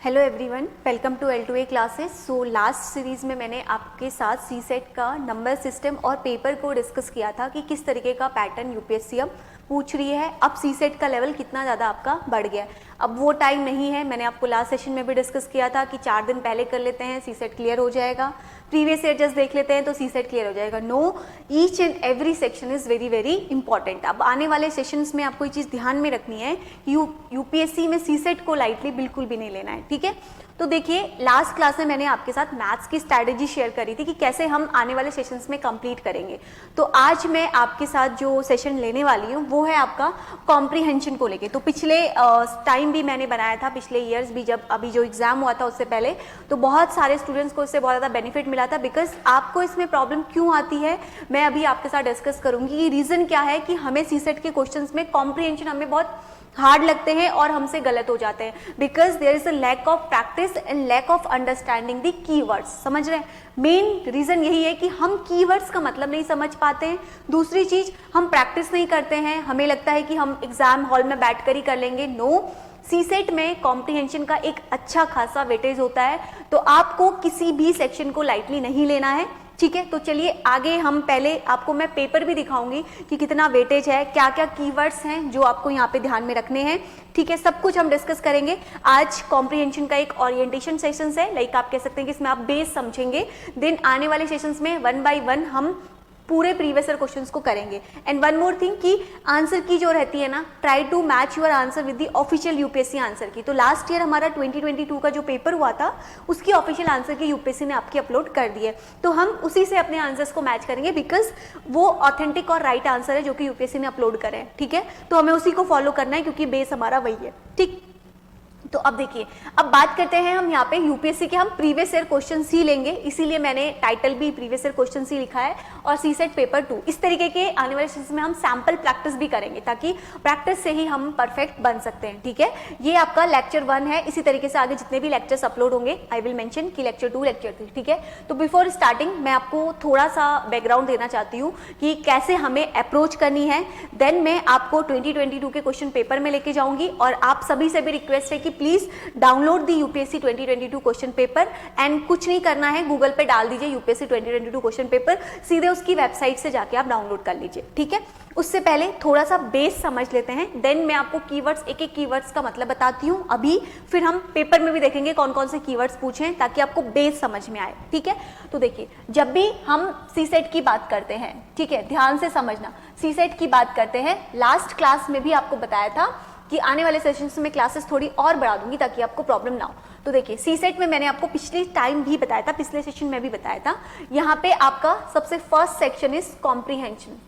Hello everyone, welcome to L2A classes. So last series में मैंने आपके साथ सी सेट का नंबर सिस्टम और पेपर को डिस्कस किया था कि किस तरीके का पैटर्न यूपीएससी अब पूछ रही है। अब सी सेट का लेवल कितना ज़्यादा आपका बढ़ गया है। अब वो टाइम नहीं है, मैंने आपको लास्ट सेशन में भी डिस्कस किया था कि 4 दिन पहले कर लेते हैं सी सेट क्लियर हो जाएगा, प्रीवियस ईयर जस्ट देख लेते हैं तो सी सेट क्लियर हो जाएगा। No, each and every section is very very important. अब आने वाले सेशंस में आपको ये चीज़ ध्यान में रखनी है, यूपीएससी में सी सेट को लाइटली बिल्कुल भी नहीं लेना है, ठीक है। तो देखिए, लास्ट क्लास में मैंने आपके साथ मैथ्स की स्ट्रैटेजी शेयर करी थी कि कैसे हम आने वाले सेशंस में कंप्लीट करेंगे। तो आज मैं आपके साथ जो सेशन लेने वाली हूँ वो है आपका कॉम्प्रीहेंशन को लेके। तो पिछले टाइम भी मैंने बनाया था, पिछले ईयर्स भी, जब अभी जो एग्जाम हुआ था उससे पहले, तो बहुत सारे स्टूडेंट्स को इससे बहुत ज़्यादा बेनिफिट मिला था। बिकॉज आपको इसमें प्रॉब्लम क्यों आती है मैं अभी आपके साथ डिस्कस करूँगी कि रीज़न क्या है कि हमें सी सेट के क्वेश्चन में कॉम्प्रीहेंशन हमें बहुत हार्ड लगते हैं और हमसे गलत हो जाते हैं। Because there is a lack of practice and lack of understanding the keywords. समझ रहे हैं, मेन रीजन यही है कि हम कीवर्ड्स का मतलब नहीं समझ पाते हैं। दूसरी चीज, हम प्रैक्टिस नहीं करते हैं, हमें लगता है कि हम एग्जाम हॉल में बैठ कर ही कर लेंगे। नो, सी सेट में कॉम्प्रीहेंशन का एक अच्छा खासा वेटेज होता है, तो आपको किसी भी सेक्शन को लाइटली नहीं लेना है, ठीक है। तो चलिए आगे, हम पहले आपको मैं पेपर भी दिखाऊंगी कि कितना वेटेज है, क्या क्या कीवर्ड्स हैं जो आपको यहाँ पे ध्यान में रखने हैं, ठीक है। सब कुछ हम डिस्कस करेंगे। आज कॉम्प्रीहेंशन का एक ओरिएंटेशन सेशंस है, लाइक आप कह सकते हैं कि इसमें आप बेस समझेंगे। देन आने वाले सेशंस में 1 बाय 1 हम पूरे प्रीवियस ईयर क्वेश्चंस को करेंगे। एंड वन मोर थिंग कि आंसर की जो रहती है ना, try to match your answer with the official UPSC answer key. तो लास्ट ईयर हमारा 2022 का जो पेपर हुआ था उसकी ऑफिशियल आंसर की यूपीएससी ने आपकी अपलोड कर दी है, तो हम उसी से अपने आंसर्स को मैच करेंगे। बिकॉज वो ऑथेंटिक और राइट आंसर है जो कि यूपीएससी ने अपलोड करे हैं, ठीक है। तो हमें उसी को फॉलो करना है क्योंकि बेस हमारा वही है, ठीक। तो अब देखिए, अब बात करते हैं हम यहाँ पे यूपीएससी के, हम प्रीवियस ईयर क्वेश्चन ही लेंगे, इसीलिए मैंने टाइटल भी प्रीवियस ईयर क्वेश्चन ही लिखा है, और सी सेट पेपर 2 इस तरीके के आने वाले सेशन में हम सैंपल प्रैक्टिस भी करेंगे ताकि प्रैक्टिस से ही हम परफेक्ट बन सकते हैं, ठीक है। ये आपका लेक्चर 1 है। इसी तरीके से आगे जितने भी लेक्चर्स अपलोड होंगे आई विल मेंशन कि लेक्चर 2, लेक्चर 3, ठीक है। तो बिफोर स्टार्टिंग मैं आपको थोड़ा सा बैकग्राउंड देना चाहती हूँ कि कैसे हमें अप्रोच करनी है। देन मैं आपको 2022 के क्वेश्चन पेपर में लेके जाऊंगी, और आप सभी से भी रिक्वेस्ट है कि please download the UPSC 2022 question paper. And कुछ नहीं करना है, गूगल पे डाल दीजिए यूपीएससी 2022 क्वेश्चन पेपर, सीधे उसकी वेबसाइट से जाके आप डाउनलोड कर लीजिए, ठीक है। उससे पहले थोड़ा सा बेस समझ लेते हैं, देन मैं आपको कीवर्ड्स, एक एक कीवर्ड्स का मतलब बताती हूँ अभी, फिर हम पेपर में भी देखेंगे कौन कौन से कीवर्ड्स पूछे हैं ताकि आपको बेस समझ में आए, ठीक है। तो देखिए, जब भी हम सी सेट की बात करते हैं, ठीक है, ध्यान से समझना, सी सेट की बात करते हैं, लास्ट क्लास में भी आपको बताया था कि आने वाले सेशंस में क्लासेस थोड़ी और बढ़ा दूंगी ताकि आपको प्रॉब्लम ना हो। तो देखिए, सी सेट में मैंने आपको पिछले टाइम भी बताया था, पिछले सेशन में भी बताया था, यहाँ पे आपका सबसे फर्स्ट सेक्शन इज कॉम्प्रीहेंशन।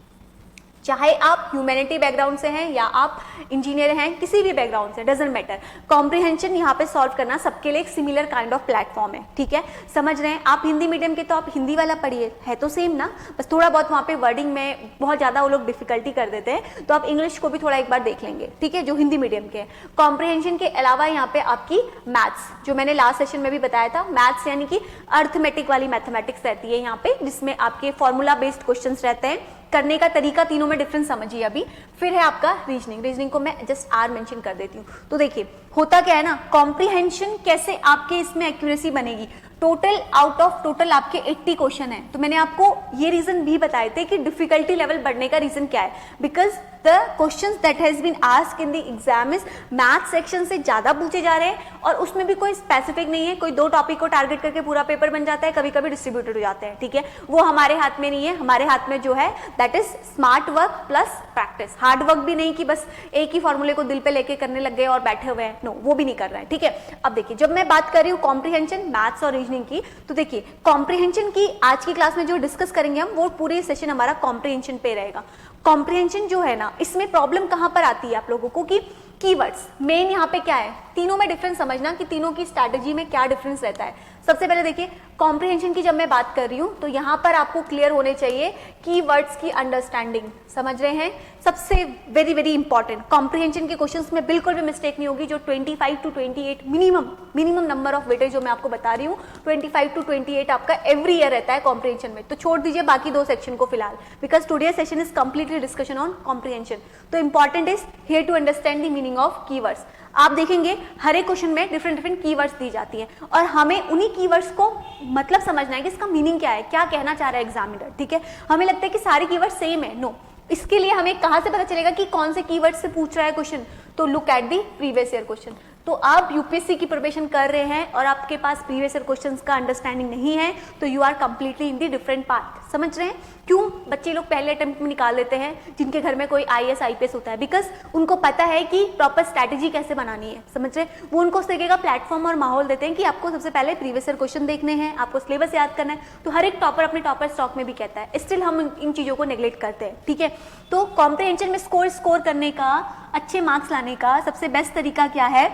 चाहे आप ह्यूमैनिटी बैकग्राउंड से हैं या आप इंजीनियर हैं, किसी भी बैकग्राउंड से, डजंट मैटर, कॉम्प्रीहेंशन यहाँ पे सॉल्व करना सबके लिए एक सिमिलर काइंड ऑफ प्लेटफॉर्म है, ठीक है। समझ रहे हैं, आप हिंदी मीडियम के तो आप हिंदी वाला पढ़िए, है तो सेम ना, बस थोड़ा बहुत वहाँ पे वर्डिंग में बहुत ज़्यादा वो लोग डिफिकल्टी कर देते हैं, तो आप इंग्लिश को भी थोड़ा एक बार देख लेंगे, ठीक है, जो हिंदी मीडियम के। कॉम्प्रीहेंशन के अलावा यहाँ पे आपकी मैथ्स, जो मैंने लास्ट सेशन में भी बताया था, मैथ्स यानी कि अर्थमेटिक वाली मैथमेटिक्स रहती है यहाँ पे, जिसमें आपके फॉर्मूला बेस्ड क्वेश्चन रहते हैं, करने का तरीका तीनों में डिफरेंस समझिए अभी। फिर है आपका रीजनिंग, रीजनिंग को मैं जस्ट आर मेंशन कर देती हूँ। तो देखिए, होता क्या है ना, कॉम्प्रीहेंशन कैसे आपके इसमें एक्यूरेसी बनेगी, टोटल आउट ऑफ टोटल आपके 80 क्वेश्चन है, तो मैंने आपको ये रीजन भी बताए थे कि डिफिकल्टी लेवल बढ़ने का रीजन क्या है। Because the questions that has been asked in the exam is math section से ज्यादा पूछे जा रहे हैं, और उसमें भी कोई स्पेसिफिक नहीं है, कोई 2 टॉपिक को टारगेट करके पूरा पेपर बन जाता है, कभी कभी डिस्ट्रीब्यूटेड हो जाते हैं, ठीक है। वो हमारे हाथ में नहीं है, हमारे हाथ में जो है that is smart work plus practice. Hard work भी नहीं कि बस एक ही फॉर्मूले को दिल पे लेके करने लग गए और बैठे हुए हैं, नो, वो भी नहीं कर रहे हैं, ठीक है। अब देखिए, जब मैं बात कर रही हूँ कॉम्प्रीहेंशन, मैथ्स और रीजनिंग की, तो देखिए कॉम्प्रीहेंशन की आज की क्लास में जो डिस्कस करेंगे हम, वो पूरे सेशन हमारा कॉम्प्रीहेंशन पे रहेगा। कॉम्प्रीहेंशन जो है ना, इसमें प्रॉब्लम कहां पर आती है आप लोगों को कि कीवर्ड्स मेन यहाँ पे क्या है, तीनों में डिफरेंस समझना कि तीनों की स्ट्रैटेजी में क्या डिफरेंस रहता है। सबसे पहले देखिए, कॉम्प्रिहेंशन की जब मैं बात कर रही हूँ तो यहाँ पर आपको क्लियर होने चाहिए कीवर्ड्स की अंडरस्टैंडिंग, समझ रहे हैं, सबसे वेरी वेरी इंपॉर्टेंट। कॉम्प्रिहेंशन के क्वेश्चंस में बिल्कुल भी मिस्टेक नहीं होगी, जो 25 to 28 minimum number of weightage जो मैं आपको बता रही हूँ 25 टू 28 आपका एवरी ईयर रहता है कॉम्प्रिहेंशन में। तो छोड़ दीजिए बाकी 2 सेक्शन को फिलहाल, because today session is completely discussion on comprehension. तो important is here to understand the meaning of keywords. आप देखेंगे हर एक क्वेश्चन में डिफरेंट कीवर्ड्स दी जाती हैं और हमें उन्हीं कीवर्ड्स को मतलब समझना है कि इसका मीनिंग क्या है, क्या कहना चाह रहा है एग्जामिनर, ठीक है। हमें लगता है कि सारे कीवर्ड सेम है, नो। इसके लिए हमें कहां से पता चलेगा कि कौन से कीवर्ड से पूछ रहा है क्वेश्चन, तो look at the previous year question. तो आप यूपीएससी की प्रिपरेशन कर रहे हैं और आपके पास प्रीवियस ईयर क्वेश्चंस का अंडरस्टैंडिंग नहीं है, तो you are completely in the different path. समझ रहे हैं क्यों बच्चे लोग पहले अटेम्प्ट में निकाल लेते हैं जिनके घर में कोई आईएएस आईपीएस होता है? बिकॉज उनको पता है कि प्रॉपर स्ट्रैटेजी कैसे बनानी है, समझ रहे हैं। वो उनको उस तरीके का प्लेटफॉर्म और माहौल देते हैं कि आपको सबसे पहले प्रीवियस ईयर क्वेश्चन देखने हैं, आपको सिलेबस याद करना है। तो हर एक टॉपर अपने टॉपर स्टॉक में भी कहता है, स्टिल हम इन चीजों को नेग्लेक्ट करते हैं, ठीक है। तो कॉम्प्रिहेंशन में स्कोर करने का, अच्छे मार्क्स लाने का सबसे बेस्ट तरीका क्या है?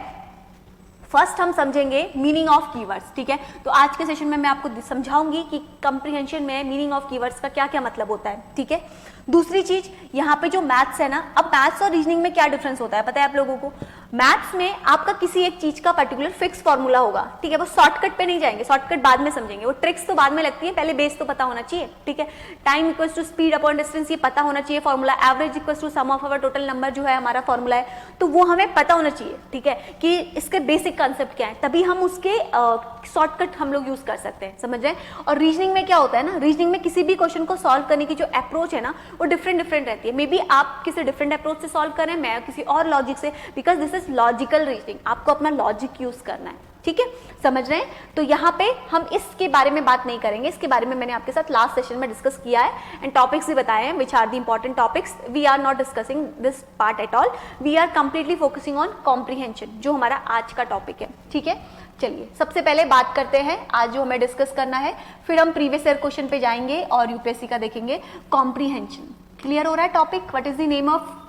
फर्स्ट हम समझेंगे मीनिंग ऑफ कीवर्ड्स, ठीक है। तो आज के सेशन में मैं आपको समझाऊंगी कि कॉम्प्रिहेंशन में मीनिंग ऑफ कीवर्ड्स का क्या क्या मतलब होता है, ठीक है। दूसरी चीज, यहाँ पे जो मैथ्स है ना, अब मैथ्स और रीजनिंग में क्या डिफरेंस होता है पता है आप लोगों को? मैथ्स में आपका किसी एक चीज का पर्टिकुलर फिक्स फॉर्मूला होगा, ठीक है। वो शॉर्टकट पे नहीं जाएंगे, शॉर्टकट बाद में समझेंगे, वो ट्रिक्स तो बाद में लगती है, पहले बेस तो पता होना चाहिए, ठीक है। Time equals to speed upon distance, ये पता होना चाहिए formula. Average equals to sum of our total number जो है हमारा फॉर्मूला है, तो वो हमें पता होना चाहिए, ठीक है, कि इसके बेसिक कंसेप्ट क्या है, तभी हम उसके शॉर्टकट हम लोग यूज कर सकते हैं, समझ रहे हैं। और रीजनिंग में क्या होता है ना, रीजनिंग में किसी भी क्वेश्चन को सॉल्व करने की जो अप्रोच है ना, वो डिफरेंट रहती है। मे बी आप किसी डिफरेंट अप्रोच से सॉल्व करें, मैं किसी और लॉजिक से, because this is logical reasoning, आपको अपना लॉजिक यूज करना है, ठीक है, समझ रहे हैं। तो यहाँ पे हम इसके बारे में बात नहीं करेंगे, इसके बारे में मैंने आपके साथ लास्ट सेशन में डिस्कस किया है एंड टॉपिक्स भी बताए हैं, which are the important topics. We are not discussing this part at all, we are completely focusing on comprehension, जो हमारा आज का टॉपिक है, ठीक है। चलिए सबसे पहले बात करते हैं आज जो हमें डिस्कस करना है, फिर हम प्रीवियस ईयर क्वेश्चन पे जाएंगे और यूपीएससी का देखेंगे। कॉम्प्रिहेंशन क्लियर हो रहा है topic? What is the name of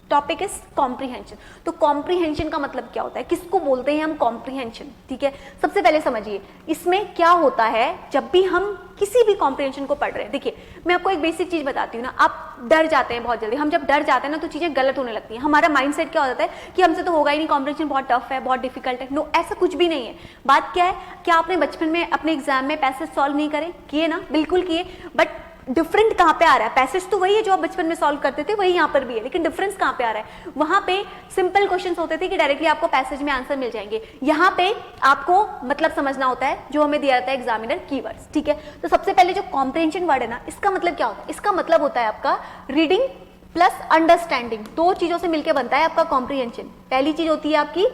topic? Is comprehension. तो कॉम्प्रिहेंशन का मतलब क्या होता है, किसको बोलते हैं हम कॉम्प्रिहेंशन, ठीक है। सबसे पहले समझिए इसमें क्या होता है जब भी हम किसी भी कॉम्प्रिहेंशन को पढ़ रहे हैं। देखिए मैं आपको एक बेसिक चीज बताती हूँ ना, आप डर जाते हैं बहुत जल्दी, हम जब डर जाते हैं ना तो चीजें गलत होने लगती हैं, हमारा माइंडसेट क्या हो जाता है कि हमसे तो होगा ही नहीं, कॉम्प्रिहेंशन बहुत टफ है, बहुत डिफिकल्ट है। नो, ऐसा कुछ भी नहीं है। बात क्या है, क्या आपने बचपन में अपने एग्जाम में पैसेज सॉल्व नहीं करे? किए ना, बिल्कुल किए, बट डिफरेंट कहाँ पे आ रहा है? पैसेज तो वही है जो आप बचपन में सॉल्व करते थे, वही यहाँ पर भी है, लेकिन डिफरेंस कहाँ पे आ रहा है? वहां पे सिंपल क्वेश्चंस होते थे कि डायरेक्टली आपको पैसेज में आंसर मिल जाएंगे, यहाँ पे आपको मतलब समझना होता है जो हमें दिया जाता है एग्जामिनर, कीवर्ड्स, ठीक है। तो सबसे पहले जो कॉम्प्रिहेंशन वर्ड है ना, इसका मतलब क्या होता है? इसका मतलब होता है आपका रीडिंग प्लस अंडरस्टैंडिंग, 2 चीजों से मिलकर बनता है आपका कॉम्प्रिहेंशन। पहली चीज होती है आपकी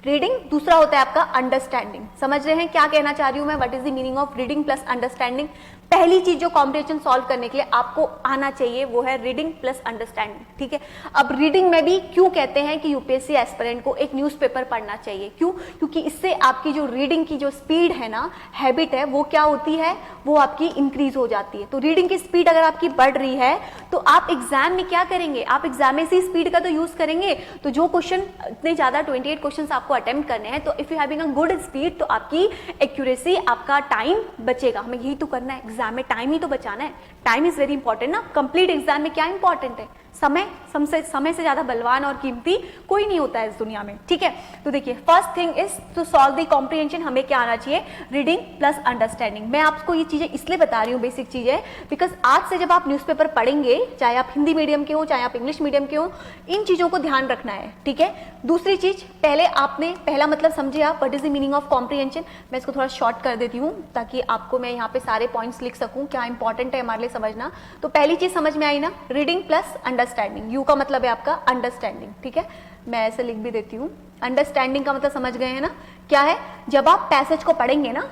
रीडिंग, दूसरा होता है आपका अंडरस्टैंडिंग। समझ रहे हैं क्या कहना चाह रही हूं मैं? What is the meaning of reading plus understanding? पहली चीज जो कॉम्प्रिहेंशन सॉल्व करने के लिए आपको आना चाहिए वो है रीडिंग प्लस अंडरस्टैंडिंग, ठीक है। अब रीडिंग में भी क्यों कहते हैं कि यूपीएससी एस्पिरेंट को एक न्यूज़पेपर पढ़ना चाहिए? क्यों? क्योंकि इससे आपकी जो रीडिंग की जो स्पीड है ना, हैबिट है, वो क्या होती है, वो आपकी इंक्रीज हो जाती है। तो रीडिंग की स्पीड अगर आपकी बढ़ रही है तो आप एग्जाम में क्या करेंगे? आप एग्जाम में इसी स्पीड का तो यूज करेंगे। तो जो क्वेश्चन इतने ज्यादा 28 क्वेश्चन आपको अटेम्प्ट करने हैं, तो if you having a good speed तो आपकी एक्यूरेसी, आपका टाइम बचेगा। हमें यही तो करना है, एग्जाम में टाइम ही तो बचाना है। टाइम इज वेरी इंपॉर्टेंट ना। कंप्लीट एग्जाम में क्या इंपॉर्टेंट है? समय से ज्यादा बलवान और कीमती कोई नहीं होता है इस दुनिया में, ठीक है। तो देखिए first thing is to solve the comprehension, हमें क्या आना चाहिए? Reading plus understanding. मैं आपको ये चीजें इसलिए बता रही हूँ, बेसिक चीजें, बिकॉज आज से जब आप न्यूज़पेपर पढ़ेंगे, चाहे आप हिंदी मीडियम के हो चाहे आप इंग्लिश मीडियम के हो, इन चीजों को ध्यान रखना है, ठीक है। दूसरी चीज, पहले आपने पहला मतलब समझे आप, what is the meaning of comprehension. मैं इसको थोड़ा शॉर्ट कर देती हूँ ताकि आपको मैं यहाँ पे सारे पॉइंट्स लिख सकूँ, क्या इंपॉर्टेंट है हमारे लिए समझना। तो पहली चीज समझ में आई ना, रीडिंग प्लस अंडरस्टैंडिंग। यू का मतलब है आपका अंडरस्टैंडिंग, ठीक है। मैं ऐसे लिख भी देती हूँ, अंडरस्टैंडिंग का मतलब समझ गए हैं ना, क्या है? जब आप पैसेज को पढ़ेंगे ना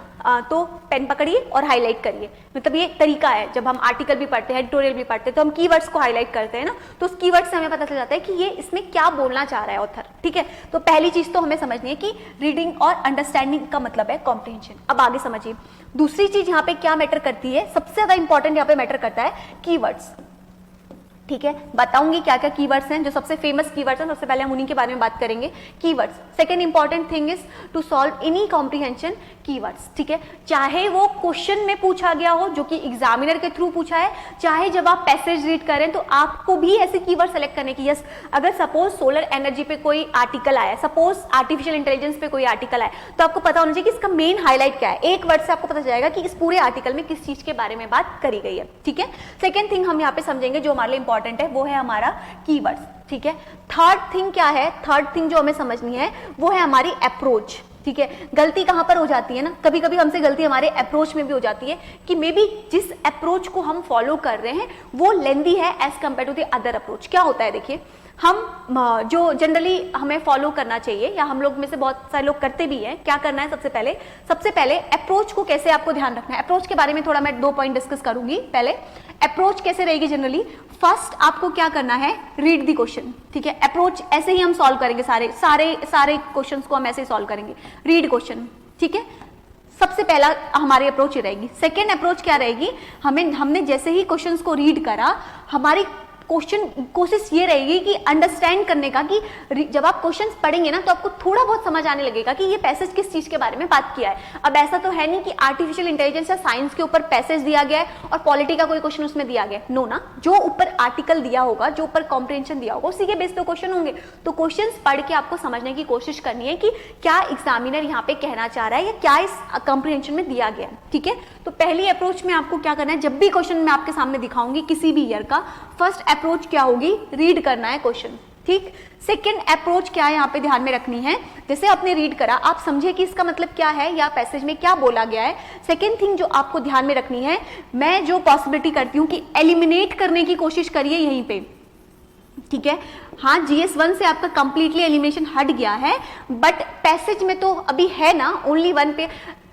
तो पेन पकड़िए और हाईलाइट करिए। मतलब ये तरीका है, जब हम आर्टिकल भी पढ़ते हैं, एडिटोरियल भी पढ़ते हैं, तो हम कीवर्ड्स को हाईलाइट करते हैं ना, तो उस कीवर्ड से हमें पता चल जाता है कि ये इसमें क्या बोलना चाह रहा है ऑथर, ठीक है। तो पहली चीज तो हमें समझनी है कि रीडिंग और अंडरस्टैंडिंग का मतलब है कॉम्प्रिहेंशन। अब आगे समझिए दूसरी चीज यहाँ पे क्या मैटर करती है, सबसे ज्यादा इंपॉर्टेंट यहाँ पे मैटर करता है कीवर्ड्स, ठीक है। बताऊंगी क्या क्या कीवर्ड्स हैं, जो सबसे फेमस कीवर्ड्स हैं, सबसे पहले हम उन्हीं के बारे में बात करेंगे, keywords. Second important thing is to solve any comprehension, keywords, ठीक है। चाहे वो क्वेश्चन में पूछा गया हो जो कि एग्जामिनर के थ्रू पूछा है, चाहे जब आप पैसेज रीड करें तो आपको भी ऐसे कीवर्ड सेलेक्ट करने की, यस अगर सपोज सोलर एनर्जी पे कोई आर्टिकल आया, सपोज आर्टिफिशियल इंटेलिजेंस पे कोई आर्टिकल आया, तो आपको पता होना चाहिए कि इसका मेन हाईलाइट क्या है। एक वर्ड से आपको पता चलेगा कि इस पूरे आर्टिकल में किस चीज के बारे में बात करी गई है, ठीक है। सेकेंड थिंग हम यहाँ पे समझेंगे जो हमारे लिए इंपॉर्टेंट है, वो है हमारा कीवर्ड्स, ठीक है। थर्ड थिंग क्या है, थर्ड थिंग जो हमें समझनी है वो है हमारी अप्रोच, ठीक है। गलती कहां पर हो जाती है ना, कभी कभी हमसे गलती हमारे अप्रोच में भी हो जाती है कि मे बी जिस अप्रोच को हम फॉलो कर रहे हैं वो लेंदी है as compare to the other approach. क्या होता है देखिए, हम जो जनरली हमें फॉलो करना चाहिए या हम लोग में से बहुत सारे लोग करते भी हैं, क्या करना है सबसे पहले अप्रोच को कैसे आपको ध्यान रखना है। अप्रोच के बारे में थोड़ा मैं 2 पॉइंट डिस्कस करूंगी। पहले अप्रोच कैसे रहेगी जनरली, फर्स्ट आपको क्या करना है, रीड द क्वेश्चन, ठीक है। अप्रोच ऐसे ही हम सॉल्व करेंगे, सारे क्वेश्चंस को हम ऐसे ही सॉल्व करेंगे, रीड क्वेश्चन, ठीक है। सबसे पहला हमारी अप्रोच ही रहेगी। सेकेंड अप्रोच क्या रहेगी, हमने जैसे ही क्वेश्चंस को रीड करा, हमारी कोशिश ये रहेगी कि अंडरस्टैंड करने का, कि जब आप क्वेश्चंस पढ़ेंगे ना तो आपको थोड़ा बहुत समझ आने लगेगा कि ये पैसेज किस चीज के बारे में बात किया है। अब ऐसा तो है नहीं कि आर्टिफिशियल इंटेलिजेंस या साइंस के ऊपर पैसेज दिया गया है और पॉलिटी का कोई क्वेश्चन उसमें दिया गया है, नो ना। जो ऊपर आर्टिकल दिया होगा, जो ऊपर कॉम्प्रिहेंशन दिया होगा, उसी के बेस पे क्वेश्चन होंगे। तो क्वेश्चन पढ़ के आपको समझने की कोशिश करनी है कि क्या एग्जामिनर यहाँ पे कहना चाह रहा है या क्या इस कॉम्प्रिहेंशन में दिया गया है, ठीक है। तो पहली अप्रोच में आपको क्या करना है, जब भी क्वेश्चन मैं आपके सामने दिखाऊंगी किसी भी ईयर का, फर्स्ट अप्रोच क्या होगी, रीड करना है क्वेश्चन, ठीक। सेकेंड अप्रोच क्या है यहाँ पे ध्यान में रखनी है, जैसे आपने रीड करा, आप समझे कि इसका मतलब क्या है या पैसेज में क्या बोला गया है। सेकेंड थिंग जो आपको ध्यान में रखनी है, मैं जो पॉसिबिलिटी करती हूँ कि एलिमिनेट करने की कोशिश करिए यहीं पे, ठीक है। हाँ, GS1 से आपका कंप्लीटली एलिमिनेशन हट गया है, बट पैसेज में तो अभी है ना, ओनली 1 पे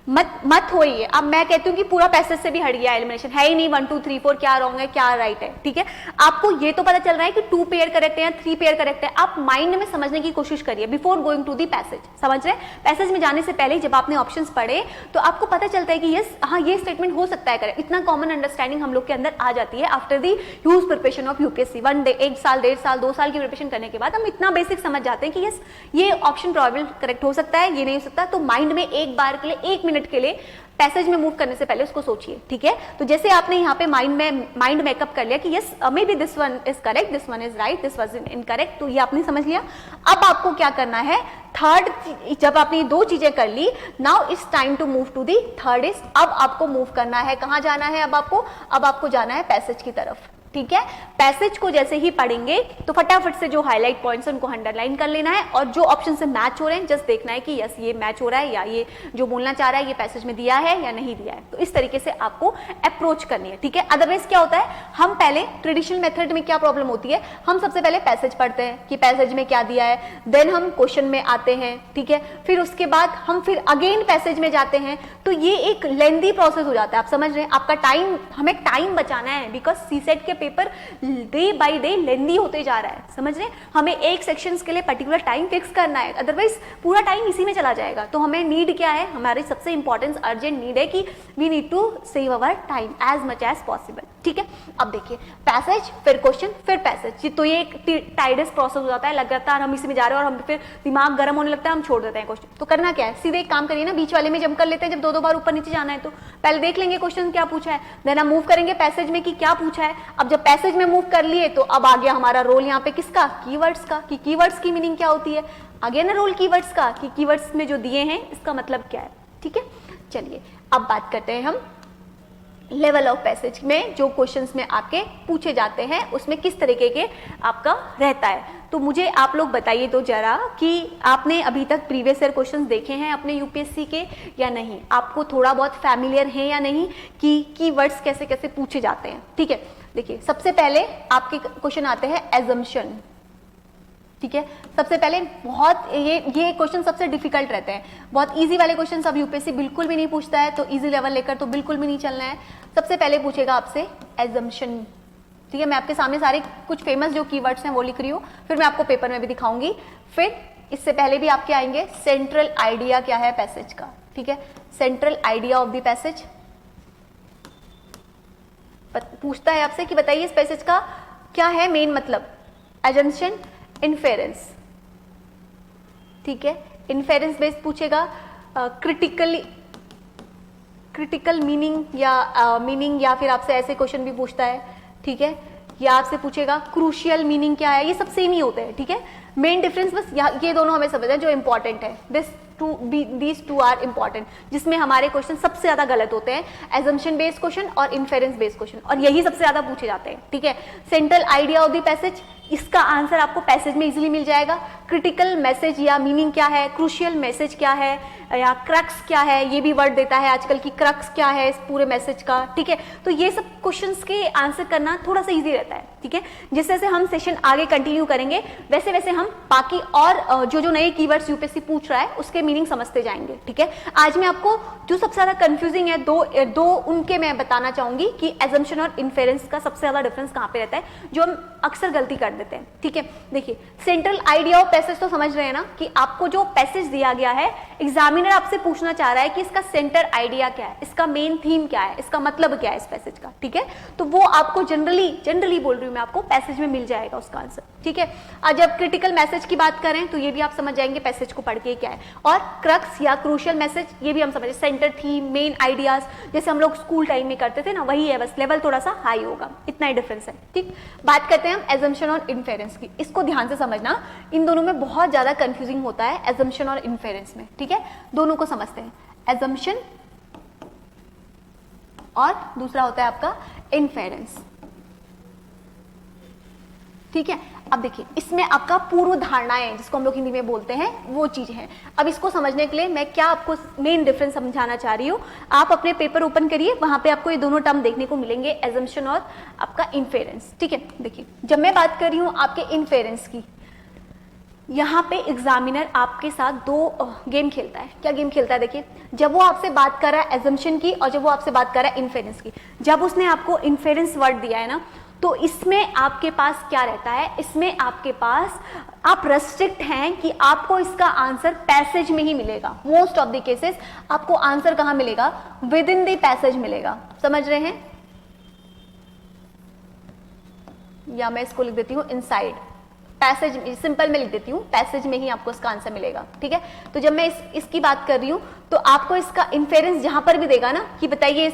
मत होइए। अब मैं कहती हूँ कि पूरा पैसेज से भी हट गया एलिमिनेशन, है ही नहीं 1 2 3 4 क्या रॉन्ग है क्या राइट है, ठीक है। आपको ये तो पता चल रहा है कि 2 पेयर करेक्ट है या 3 पेयर करेक्ट है। आप माइंड में समझने की कोशिश करिए before going to the passage, समझ रहे हैं। पैसेज में जाने से पहले जब आपने ऑप्शंस पढ़े तो आपको पता चलता है कि यस हाँ ये स्टेटमेंट हो सकता है करेक्ट। इतना कॉमन अंडरस्टैंडिंग हम लोग के अंदर आ जाती है after the huge preparation of UPSC. 1 साल 1.5 साल 2 साल की प्रिपरेशन करने के बाद हम इतना बेसिक समझ जाते हैं कि यस ये ऑप्शन प्रोबेबल करेक्ट हो सकता है, ये नहीं हो सकता। तो माइंड में एक बार के लिए 1 मिनट के लिए पैसेज में मूव करने से पहले उसको सोचिए, ठीक है। तो जैसे आपने यहाँ पे माइंड मेकअप कर लिया कि yes may be this one is correct, this one is right, this was incorrect, तो ये आपने समझ लिया। अब आपको क्या करना है, थर्ड, जब आपने 2 चीजें कर ली, now it's time to move to the third is, अब आपको मूव करना है, कहां जाना है, अब आपको जाना है पैसेज की तरफ, ठीक है। पैसेज को जैसे ही पढ़ेंगे तो फटाफट से जो हाईलाइट पॉइंट्स हैं उनको अंडरलाइन कर लेना है, और जो ऑप्शन से मैच हो रहे हैं जस्ट देखना है कि यस ये मैच हो रहा है या ये जो बोलना चाह रहा है ये पैसेज में दिया है या नहीं दिया है। तो इस तरीके से आपको अप्रोच करनी है, ठीक है। अदरवाइज क्या होता है, हम पहले ट्रेडिशनल मेथड में क्या प्रॉब्लम होती है, हम सबसे पहले पैसेज पढ़ते हैं कि पैसेज में क्या दिया है, देन हम क्वेश्चन में आते हैं, ठीक है। फिर उसके बाद हम फिर अगेन पैसेज में जाते हैं, तो ये एक लेंदी प्रोसेस हो जाता है। आप समझ रहे हैं, आपका टाइम, हमें टाइम बचाना है, बिकॉज सीसेट के पेपर डे बाय डे लेंदी होते जा रहा है, समझ रहे हैं। हमें एक सेक्शंस के लिए पर्टिकुलर टाइम फिक्स करना है, अदरवाइज पूरा टाइम इसी में चला जाएगा। तो हमें नीड क्या है, हमारी सबसे इंपॉर्टेंट अर्जेंट नीड है कि we need to save our time as much as possible, ठीक है। अब देखिए पैसेज फिर क्वेश्चन फिर पैसेज, तो ये एक टाइडस प्रोसेस हो जाता है, लगातार हम इसी में जा रहे हैं और हम फिर दिमाग गर्म होने लगता है, हम छोड़ देते हैं क्वेश्चन। तो करना क्या है, सीधे एक काम करिए ना, बीच वाले में जंप कर लेते हैं। जब 2 बार ऊपर नीचे जाना है तो पहले देख लेंगे क्वेश्चन क्या पूछा है, देन हम मूव करेंगे पैसेज में कि क्या पूछा है। अब जब पैसेज में मूव कर लिए तो अब आ गया हमारा रोल यहाँ पे किसका, कीवर्ड्स का, कि कीवर्ड्स की मीनिंग क्या होती है। आ गया ना रोल कीवर्ड्स का, कि कीवर्ड्स में जो दिए हैं इसका मतलब क्या है, ठीक है। चलिए अब बात करते हैं हम लेवल ऑफ पैसेज में जो क्वेश्चंस में आपके पूछे जाते हैं उसमें किस तरीके के आपका रहता है। तो मुझे आप लोग बताइए तो जरा कि आपने अभी तक प्रीवियस ईयर क्वेश्चंस देखे हैं अपने यूपीएससी के या नहीं, आपको थोड़ा बहुत फैमिलियर है या नहीं कि कीवर्ड्स कैसे कैसे पूछे जाते हैं, ठीक है। देखिए सबसे पहले आपके क्वेश्चन आते हैं एजम्पशन, ठीक है। सबसे पहले बहुत ये क्वेश्चन सबसे डिफिकल्ट रहते हैं, बहुत इजी वाले क्वेश्चन अब यूपीएससी बिल्कुल भी नहीं पूछता है, तो इजी लेवल लेकर तो बिल्कुल भी नहीं चलना है। सबसे पहले पूछेगा आपसे एजम्पशन, ठीक है। मैं आपके सामने सारे कुछ फेमस जो कीवर्ड्स हैं वो लिख रही हूँ, फिर मैं आपको पेपर में भी दिखाऊंगी। फिर इससे पहले भी आपके आएंगे सेंट्रल आइडिया क्या है पैसेज का, ठीक है। Central idea of the passage पूछता है आपसे कि बताइए इस पैसेज का क्या है मेन मतलब, एजम्पशन, इन्फेरेंस, ठीक है। इन्फेरेंस बेस्ड पूछेगा, क्रिटिकली क्रिटिकल मीनिंग या फिर आपसे ऐसे क्वेश्चन भी पूछता है, ठीक है, या आपसे पूछेगा क्रूशियल मीनिंग क्या है, ये सब सेम ही होते हैं, ठीक है। मेन डिफरेंस बस ये दोनों हमें समझना है जो इंपॉर्टेंट है, दीज टू आर इंपॉर्टेंट, जिसमें हमारे क्वेश्चन सबसे ज्यादा गलत होते हैं, एजम्पशन बेस्ड क्वेश्चन और इन्फेरेंस बेस्ड क्वेश्चन, और यही सबसे ज्यादा पूछे जाते हैं, ठीक है। Central idea of the passage, इसका आंसर आपको पैसेज में इजीली मिल जाएगा। क्रिटिकल मैसेज या मीनिंग क्या है, क्रूशियल मैसेज क्या है, या क्रक्स क्या है, ये भी वर्ड देता है आजकल की, क्रक्स क्या है इस पूरे मैसेज का, ठीक है। तो ये सब क्वेश्चंस के आंसर करना थोड़ा सा इजी रहता है, ठीक है। जैसे जैसे हम सेशन आगे कंटिन्यू करेंगे वैसे वैसे हम बाकी और जो जो नए कीवर्ड्स यूपीएससी पूछ रहा है उसके मीनिंग समझते जाएंगे, ठीक है। आज मैं आपको जो सबसे ज्यादा कंफ्यूजिंग है दो उनके मैं बताना चाहूंगी कि एजम्पशन और इन्फेरेंस का सबसे ज्यादा डिफरेंस कहाँ पे रहता है, जो हम अक्सर गलती कर देते हैं, ठीक है। देखिए, सेंट्रल आइडिया ऑफ पैसेज तो समझ रहे हैं ना कि आपको जो पैसेज दिया गया है, एग्जामिनर आपसे पूछना चाह रहा है कि इसका सेंटर आइडिया क्या है, इसका मेन थीम क्या है, इसका मतलब क्या है इस पैसेज का, ठीक है। तो वो आपको जनरली बोल रही हूं मैं, आपको पैसेज में मिल जाएगा उसका आंसर, ठीक है। आज जब क्रिटिकल मैसेज की बात करें तो ये भी आप समझ जाएंगे पैसेज को पढ़ के क्या है, और क्रक्स या क्रूशियल मैसेज ये भी हम समझे, सेंटर थीम, मेन आइडियाज, जैसे हम लोग स्कूल टाइम में करते थे ना, वही है, बस लेवल थोड़ा सा हाई होगा, इतना ही डिफरेंस है, ठीक। बात करते हैं हम एजम्पशन और इन्फेरेंस की, इसको ध्यान से समझना, इन दोनों में बहुत ज्यादा कंफ्यूजिंग होता है एजम्पशन और इन्फेरेंस में, ठीक है। दोनों को समझते हैं, एजम्पशन और दूसरा होता है आपका इन्फेरेंस, ठीक है। अब देखिए, इसमें आपका पूर्व धारणाएं जिसको हम लोग हिंदी में बोलते हैं वो चीज है। अब इसको समझने के लिए मैं क्या आपको मेन डिफरेंस समझाना चाह रही हूँ, आप अपने पेपर ओपन करिए, वहां पे आपको ये दोनों टर्म देखने को मिलेंगे, एजम्पशन और आपका इन्फेरेंस, ठीक है। देखिए, जब मैं बात कर रही हूँ आपके इन्फेरेंस की, यहाँ पे एग्जामिनर आपके साथ दो गेम खेलता है। क्या गेम खेलता है, देखिए, जब वो आपसे बात कर रहा है एजम्पशन की और जब वो आपसे बात कर रहा है इन्फेरेंस की, जब उसने आपको इन्फेरेंस वर्ड दिया है ना, तो इसमें आपके पास क्या रहता है, इसमें आपके पास आप रेस्ट्रिक्ट हैं कि आपको इसका आंसर पैसेज में ही मिलेगा। मोस्ट ऑफ द केसेस आपको आंसर कहां मिलेगा, विद इन द पैसेज मिलेगा, समझ रहे हैं, या मैं इसको लिख देती हूं इनसाइड पैसेज, सिंपल में लिख देती हूँ, पैसेज में ही आपको इसका आंसर मिलेगा, ठीक है। तो जब मैं इसकी बात कर रही हूँ तो आपको इसका इन्फेरेंस जहां पर भी देगा ना कि बताइए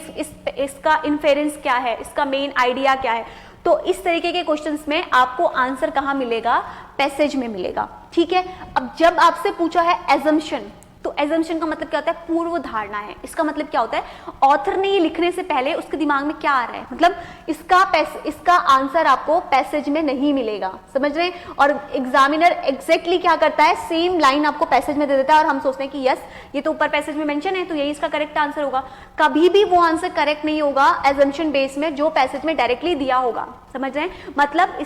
इसका इन्फेरेंस क्या है, इसका मेन आइडिया क्या है, तो इस तरीके के क्वेश्चंस में आपको आंसर कहां मिलेगा, पैसेज में मिलेगा, ठीक है। अब जब आपसे पूछा है एजम्पशन, तो एजम्पशन का मतलब क्या होता है, पूर्व धारणा है। इसका मतलब क्या होता है, ऑथर ने ये लिखने से पहले उसके दिमाग में क्या आ रहा है, मतलब इसका आंसर आपको पैसेज में नहीं मिलेगा, समझ रहे हैं। और एग्जामिनर एग्जैक्टली क्या करता है, सेम लाइन आपको पैसेज में दे देता है और हम सोचते हैं कि यस ये तो ऊपर पैसेज में मेंशन है तो यही इसका करेक्ट आंसर होगा। कभी भी वो आंसर करेक्ट नहीं होगा एजम्पशन बेस में जो पैसेज में डायरेक्टली दिया होगा, समझ रहे हैं। मतलब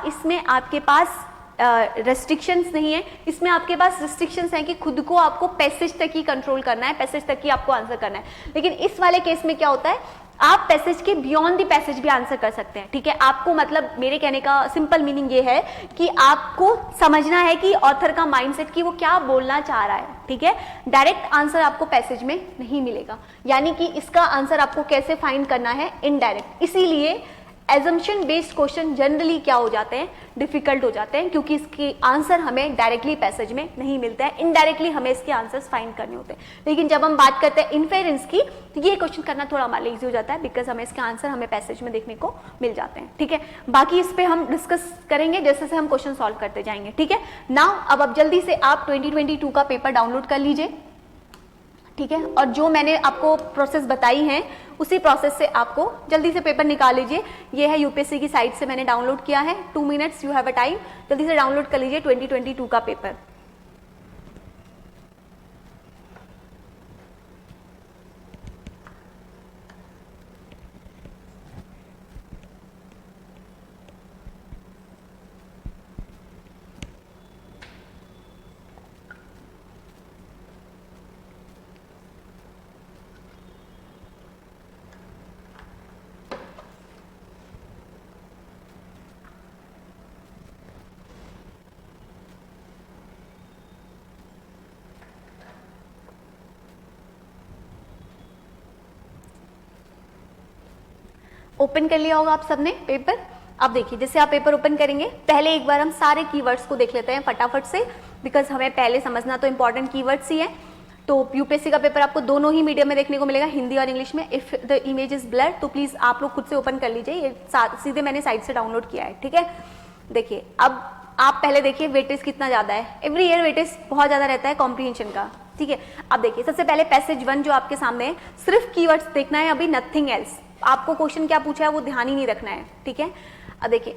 इसमें आपके पास रेस्ट्रिक्शंस नहीं है, इसमें आपके पास रेस्ट्रिक्शंस हैं कि खुद को आपको पैसेज तक ही कंट्रोल करना है, पैसेज तक ही आपको आंसर करना है। लेकिन इस वाले केस में क्या होता है, आप पैसेज के बियॉन्ड द पैसेज भी आंसर कर सकते हैं, ठीक है। आपको मतलब मेरे कहने का सिंपल मीनिंग ये है कि आपको समझना है कि ऑथर का माइंडसेट कि वो क्या बोलना चाह रहा है, ठीक है। डायरेक्ट आंसर आपको पैसेज में नहीं मिलेगा, यानी कि इसका आंसर आपको कैसे फाइंड करना है, इनडायरेक्ट। इसीलिए एजम्पशन बेस्ड क्वेश्चन जनरली क्या हो जाते हैं, डिफिकल्ट हो जाते हैं, क्योंकि इसके आंसर हमें डायरेक्टली पैसेज में नहीं मिलता है, इनडायरेक्टली हमें इसके आंसर्स फाइंड करने होते हैं। लेकिन जब हम बात करते हैं इन्फेरेंस की, तो ये क्वेश्चन करना थोड़ा हमारे लिए इजी हो जाता है, बिकॉज हमें इसके आंसर हमें पैसेज में देखने को मिल जाते हैं, ठीक है। बाकी इस पे हम डिस्कस करेंगे जैसे जैसे हम क्वेश्चन सॉल्व करते जाएंगे, ठीक है। नाउ अब जल्दी से आप 2022 का पेपर डाउनलोड कर लीजिए, ठीक है। और जो मैंने आपको प्रोसेस बताई है उसी प्रोसेस से आपको जल्दी से पेपर निकाल लीजिए। ये है यूपीएससी की साइट से मैंने डाउनलोड किया है, 2 minutes you have a time, जल्दी से डाउनलोड कर लीजिए 2022 का पेपर। ओपन कर लिया होगा आप सबने पेपर। अब देखिए, जैसे आप पेपर ओपन करेंगे, पहले एक बार हम सारे कीवर्ड्स को देख लेते हैं फटाफट से, बिकॉज हमें पहले समझना तो इंपॉर्टेंट कीवर्ड्स ही है। तो यूपीएससी का पेपर आपको दोनों ही मीडियम में देखने को मिलेगा, हिंदी और इंग्लिश में। If the image is blur तो प्लीज आप लोग खुद से ओपन कर लीजिए, ये सीधे मैंने साइट से डाउनलोड किया है, ठीक है। देखिए अब आप पहले देखिए वेटेज कितना ज्यादा है, एवरी ईयर वेटेज बहुत ज्यादा रहता है कॉम्प्रीहेंशन का, ठीक है। अब देखिए सबसे पहले पैसेज 1 जो आपके सामने है, सिर्फ कीवर्ड्स देखना है, अभी नथिंग एल्स। आपको क्वेश्चन क्या पूछा है वो ध्यान ही नहीं रखना है, ठीक है। अब देखिए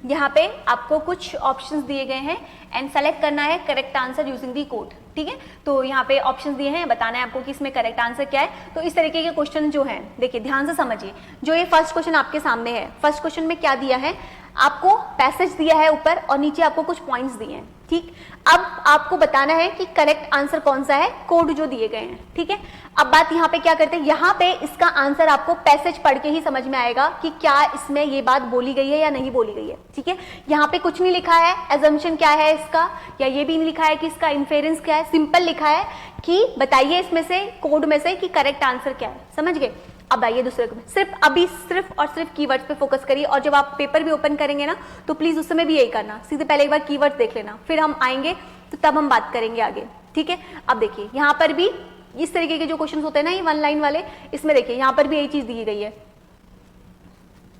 यहाँ पे आपको कुछ ऑप्शंस दिए गए हैं एंड सेलेक्ट करना है correct answer using the code, ठीक है। तो यहाँ पे ऑप्शंस दिए हैं, बताना है आपको कि इसमें करेक्ट आंसर क्या है। तो इस तरीके के क्वेश्चन जो हैं, देखिए ध्यान से समझिए। जो ये फर्स्ट क्वेश्चन आपके सामने है, फर्स्ट क्वेश्चन में क्या दिया है, आपको पैसेज दिया है ऊपर और नीचे आपको कुछ पॉइंट्स दिए हैं, ठीक। अब आपको बताना है कि करेक्ट आंसर कौन सा है, कोड जो दिए गए हैं, ठीक है। अब बात यहाँ पे क्या करते हैं, यहाँ पे इसका आंसर आपको पैसेज पढ़ के ही समझ में आएगा कि क्या इसमें ये बात बोली गई है या नहीं बोली गई है, ठीक है। यहाँ पे कुछ नहीं लिखा है एजम्पशन क्या है इसका, या ये भी नहीं लिखा है कि इसका इन्फेरेंस क्या है, सिंपल लिखा है कि बताइए इसमें से कोड में से कि करेक्ट आंसर क्या है, समझ गए। अब आइए दूसरे को, सिर्फ और सिर्फ कीवर्ड्स पे फोकस करिए, और जब आप पेपर भी ओपन करेंगे ना तो प्लीज उस समय भी यही करना, सीधे पहले एक बार कीवर्ड्स देख लेना, फिर हम आएंगे तो तब हम बात करेंगे आगे, ठीक है। अब देखिए यहाँ पर भी इस तरीके के जो क्वेश्चन होते हैं ना, ये 1 लाइन वाले, इसमें देखिए यहाँ पर भी यही चीज दी गई है।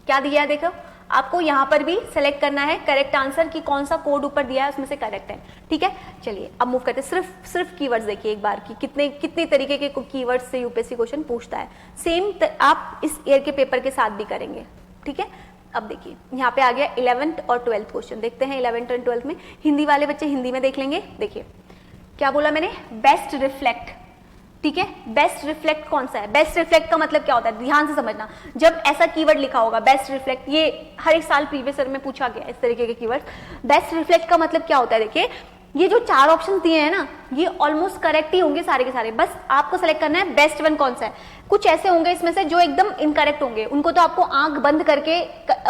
क्या दिया है देखो, आपको यहाँ पर भी सेलेक्ट करना है करेक्ट आंसर कि कौन सा कोड ऊपर दिया है उसमें से करेक्ट है, ठीक है। चलिए अब मूव करते हैं, सिर्फ कीवर्ड्स देखिए एक बार कि कितने तरीके के कीवर्ड्स से यूपीएससी क्वेश्चन पूछता है। सेम आप इस ईयर के पेपर के साथ भी करेंगे, ठीक है। अब देखिए यहाँ पे आ गया 11th और 12th क्वेश्चन, देखते हैं 11th और 12th में। हिंदी वाले बच्चे हिंदी में देख लेंगे। देखिए क्या बोला मैंने, बेस्ट रिफ्लेक्ट, ठीक है। बेस्ट रिफ्लेक्ट कौन सा है, बेस्ट रिफ्लेक्ट का मतलब क्या होता है, ध्यान से समझना। जब ऐसा कीवर्ड लिखा होगा बेस्ट रिफ्लेक्ट, ये हर एक साल प्रीवियस ईयर में पूछा गया इस तरीके के कीवर्ड। बेस्ट रिफ्लेक्ट का मतलब क्या होता है, देखिए ये जो 4 ऑप्शन दिए हैं ना, ये ऑलमोस्ट करेक्ट ही होंगे सारे के सारे, बस आपको सेलेक्ट करना है बेस्ट वन कौन सा है। कुछ ऐसे होंगे इसमें से जो एकदम इनकरेक्ट होंगे, उनको तो आपको आंख बंद करके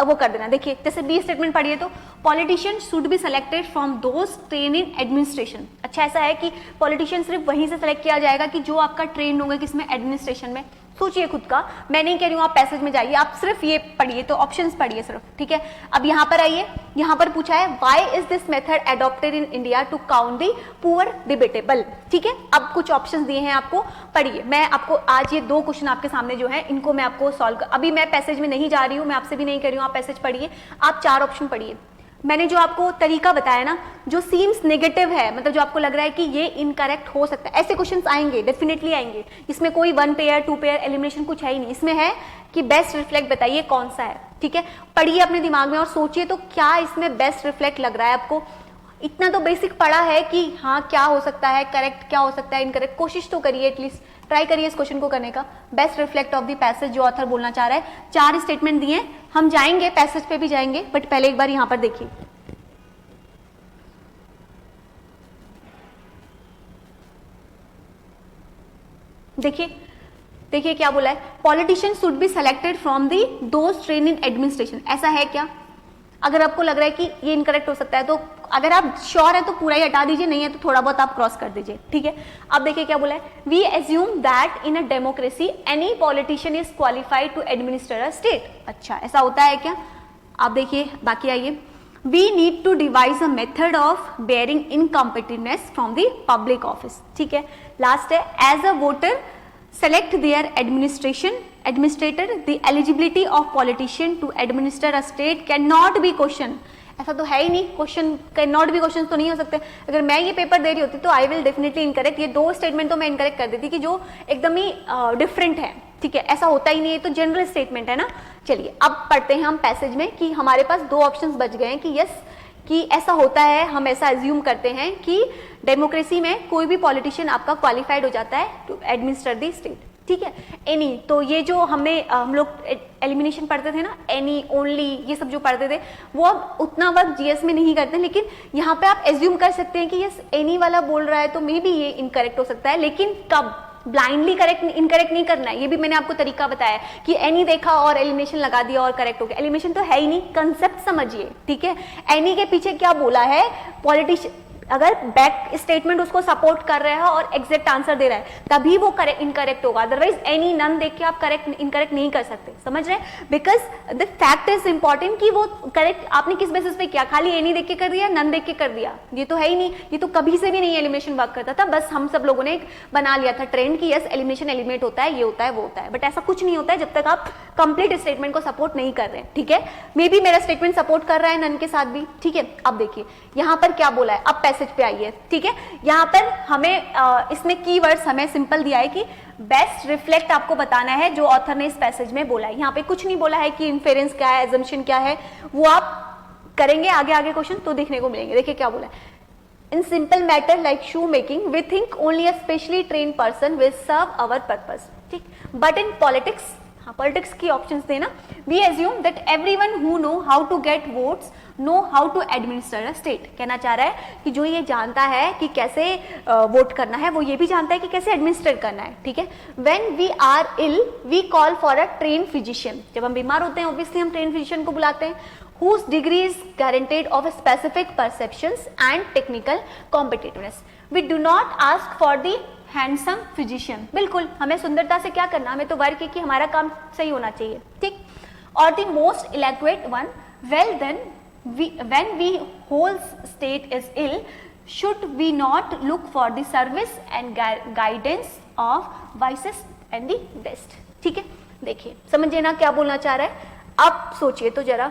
वो कर देना। देखिए जैसे बी स्टेटमेंट पढ़िए तो politician should be selected from those train in administration. अच्छा ऐसा है कि पॉलिटिशियन सिर्फ वहीं से सेलेक्ट किया जाएगा कि जो आपका ट्रेन होंगे किसमें, एडमिनिस्ट्रेशन में। सोचिए खुद का, मैं नहीं कह रही हूँ आप पैसेज में जाइए, आप सिर्फ ये पढ़िए, तो ऑप्शंस पढ़िए सिर्फ, ठीक है। अब यहाँ पर आइए, यहाँ पर पूछा है why is this method adopted in India to count the poor debatable, ठीक है। अब कुछ ऑप्शंस दिए हैं आपको, पढ़िए। मैं आपको आज ये 2 क्वेश्चन आपके सामने जो है इनको मैं आपको सॉल्व अभी मैं पैसेज में नहीं जा रही हूँ, मैं आपसे भी नहीं कर रही हूँ आप पैसेज पढ़िए, आप 4 ऑप्शन पढ़िए। मैंने जो आपको तरीका बताया ना, जो सीम्स नेगेटिव है, मतलब जो आपको लग रहा है कि ये इनकरेक्ट हो सकता है, ऐसे क्वेश्चंस आएंगे, डेफिनेटली आएंगे। इसमें कोई 1 पेयर 2 पेयर एलिमिनेशन कुछ है ही नहीं, इसमें है कि बेस्ट रिफ्लेक्ट बताइए कौन सा है, ठीक है। पढ़िए अपने दिमाग में और सोचिए तो क्या इसमें बेस्ट रिफ्लेक्ट लग रहा है आपको। इतना तो बेसिक पढ़ा है कि हाँ क्या हो सकता है करेक्ट, क्या हो सकता है इनकरेक्ट, कोशिश तो करिए, एटलीस्ट ट्राई करिए इस क्वेश्चन को करने का। Best reflect of the passage जो ऑथर बोलना चाह रहा है, 4 स्टेटमेंट दिए, हम जाएंगे पैसेज पे भी जाएंगे, बट पहले एक बार यहाँ पर देखिए। देखिए क्या बोला है, politician should be selected from the those train in administration. ऐसा है क्या? अगर आपको लग रहा है कि ये इनकरेक्ट हो सकता है तो अगर आप श्योर है तो पूरा ही हटा दीजिए, नहीं है तो थोड़ा बहुत आप क्रॉस कर दीजिए, ठीक है। अब देखिए क्या बोला है, we assume that in a democracy any politician is qualified to administer a state. अच्छा ऐसा होता है क्या? आप देखिए बाकी आइए, we need to devise a method of barring incompetitiveness from the public office, ठीक है। लास्ट है, as a voter select their administrator, the eligibility of politician to administer a state cannot be question। ऐसा तो है ही नहीं, question can not be question तो नहीं हो सकते। अगर मैं ये पेपर दे रही होती तो आई विल डेफिनेटली इनकरेक्ट, ये 2 स्टेटमेंट तो मैं इनकरेक्ट कर देती कि जो एकदम ही डिफरेंट है, ठीक है। ऐसा होता ही नहीं है, तो जनरल स्टेटमेंट है ना। चलिए अब पढ़ते हैं हम पैसेज में कि हमारे पास 2 ऑप्शंस बच गए हैं कि यस कि ऐसा होता है, हम ऐसा एज्यूम करते हैं कि डेमोक्रेसी में कोई भी पॉलिटिशियन आपका क्वालिफाइड हो जाता है टू एडमिनिस्टर दी स्टेट, ठीक है। एनी, तो ये जो हम लोग एलिमिनेशन पढ़ते थे ना, एनी, ओनली, ये सब जो पढ़ते थे वो अब उतना वक्त जीएस में नहीं करते, लेकिन यहाँ पे आप एज्यूम कर सकते हैं कि यस एनी वाला बोल रहा है तो मे बी ये इनकरेक्ट हो सकता है, लेकिन कब? ब्लाइंडली इनकरेक्ट नहीं करना है। ये भी मैंने आपको तरीका बताया कि एनी देखा और एलिमिनेशन लगा दिया और करेक्ट हो गया। एलिमिनेशन तो है ही नहीं, कंसेप्ट समझिए, ठीक है। एनी के पीछे क्या बोला है, पॉलिटिशियन अगर बैक स्टेटमेंट उसको सपोर्ट कर रहा है और एग्जैक्ट आंसर दे रहा है तभी वो इनकरेक्ट होगा, अदरवाइज एनी नन देख के आप करेक्ट इनकरेक्ट नहीं कर सकते, समझ रहे हैं? Because the fact is important कि वो करेक्ट आपने किस बेसिस पे किया, खाली एनी देख के कर दिया, नन देख के कर दिया, ये तो है ही नहीं, ये तो कभी से भी नहीं एलिमिनेशन वर्क करता था, बस हम सब लोगों ने एक बना लिया था ट्रेंड कि यस एलिमिनेशन एलिमिनेट होता है, ये होता है वो होता है, बट ऐसा कुछ नहीं होता है जब तक आप कंप्लीट स्टेटमेंट को सपोर्ट नहीं कर रहे हैं, ठीक है? मे बी मेरा स्टेटमेंट सपोर्ट कर रहा है नन के साथ भी, ठीक है? अब देखिए यहाँ पर क्या बोला है, अब पैसेज पे आइए, ठीक है? यहाँ पर हमें इसमें कीवर्ड्स हमें सिंपल दिया है कि बेस्ट रिफ्लेक्ट आपको बताना है जो ऑथर ने इस पैसेज में बोला है। यहाँ पे कुछ नहीं बोला है कि इन्फेरेंस क्या है, एजम्पशन क्या है, वो आप करेंगे आगे आगे क्वेश्चन तो देखने को मिलेंगे। देखिए क्या बोला है, in simple matter like shoe making we think only a specially train person will serve our purpose, ठीक? बट इन पॉलिटिक्स, हाँ पॉलिटिक्स की ऑप्शंस देना, we assume that everyone who know how to get votes know how to administer a state. कहना चाह रहा है कि जो ये जानता है कि कैसे वोट करना है वो ये भी जानता है कि कैसे एडमिनिस्टर करना है, ठीक है? When we are ill we call for a train physician, जब हम बीमार होते हैं ऑब्वियसली हम ट्रेन फिजिशियन को बुलाते हैं, whose degree is guaranteed of specific perceptions and technical competitiveness. We do not ask for the handsome physician. बिल्कुल हमें सुंदरता से क्या करना, हमें तो वर्क है कि हमारा काम सही होना चाहिए, ठीक? और the most eloquent one, well then when we whole state is ill should we not look for the service and guidance of wisest and the best, ठीक है? देखिए समझिए ना क्या बोलना चाह रहा है, अब सोचिए तो जरा,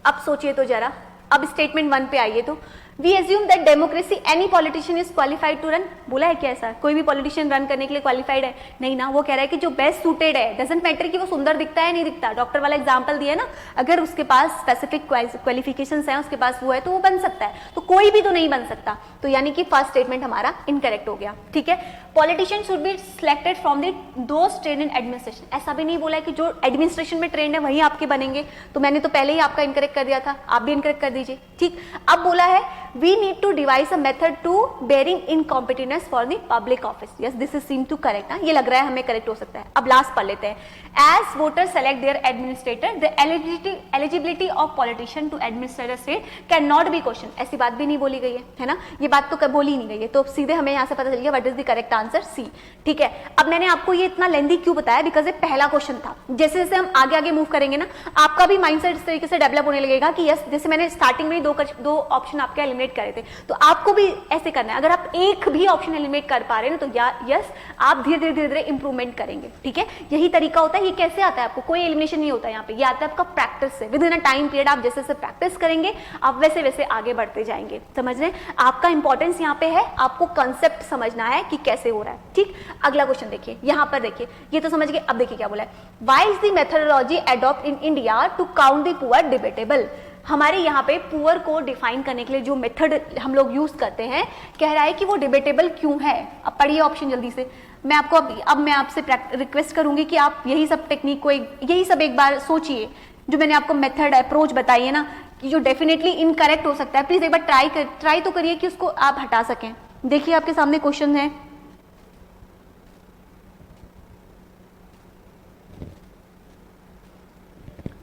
अब सोचिए तो जरा, अब स्टेटमेंट 1 पे आइए तो we assume that democracy any politician is qualified to run, बोला है क्या ऐसा कोई भी पॉलिटिशियन रन करने के लिए क्वालिफाइड है? नहीं ना, वो कह रहा है कि जो बेस्ट सूटेड है, डजंट मैटर कि वो सुंदर दिखता है नहीं दिखता, डॉक्टर वाला एग्जांपल दिया ना, अगर उसके पास स्पेसिफिक क्वालिफिकेशंस हैं, उसके पास वो है तो वो बन सकता है, तो कोई भी तो नहीं बन सकता, तो यानी कि फर्स्ट स्टेटमेंट हमारा इनकरेक्ट हो गया, ठीक है? Politician should be selected from the those trained in administration, ऐसा भी नहीं बोला है कि जो एडमिनिस्ट्रेशन में ट्रेंड है वही आपके बनेंगे, तो मैंने तो पहले ही आपका इनकरेक्ट कर दिया था, आप भी इनकरेक्ट कर दीजिए, ठीक? अब बोला है we need to devise a method to bearing incompetence for the public office. Yes, this is seem to correct ना, ये लग रहा है हमें करेक्ट हो सकता है। अब लास्ट पढ़ लेते हैं, as voters select their administrator the eligibility of politician to administer a state cannot be questioned, ऐसी बात भी नहीं बोली गई है ना, ये बात तो बोली ही नहीं गई है, तो सीधे हमें यहाँ से पता चल गया what is the correct answer, C, ठीक है? अब मैंने आपको ये इतना लेंथी क्यों बताया, बिकॉज ये पहला क्वेश्चन था, जैसे जैसे हम आगे आगे मूव करेंगे ना आपका भी माइंडसेट इस तरीके से डेवलप होने लगेगा कि यस, जैसे मैंने स्टार्टिंग में दो ऑप्शन आपके एलिमिनेट करे थे, तो आपको भी ऐसे करना है, अगर आप एक भी ऑप्शन एलिमिनेट कर पा रहे हैं तो यस आप धीरे धीरे इंप्रूवमेंट करेंगे, ठीक है? यही तरीका होता है, ये कैसे आता है आपको, कोई एलिमिनेशन नहीं होता है यहाँ पे, ये आता है आपका प्रैक्टिस से, with in a time period आप जैसे जैसे प्रैक्टिस करेंगे आप वैसे वैसे आगे बढ़ते जाएंगे, समझ रहे हैं? आपका इंपॉर्टेंस यहाँ पे है, आपको कंसेप्ट समझना है कि कैसे हो रहा है, ठीक? अगला क्वेश्चन देखिए, यहाँ पर देखिए, ये तो समझ गए, अब देखिए क्या बोला है, why is the methodology adopt in India to count the poor debatable. हमारे यहाँ पे पुअर को डिफाइन करने के लिए जो मेथड हम लोग यूज करते हैं, कह रहा है कि वो डिबेटेबल क्यों है। अब पढ़िए ऑप्शन जल्दी से, मैं आपको अब मैं आपसे रिक्वेस्ट करूंगी कि आप यही सब टेक्निक को यही सब एक बार सोचिए, जो मैंने आपको मेथड अप्रोच बताई है ना, कि जो डेफिनेटली इनकरेक्ट हो सकता है, प्लीज एक बार ट्राई तो करिए कि उसको आप हटा सकें। देखिए आपके सामने क्वेश्चन है,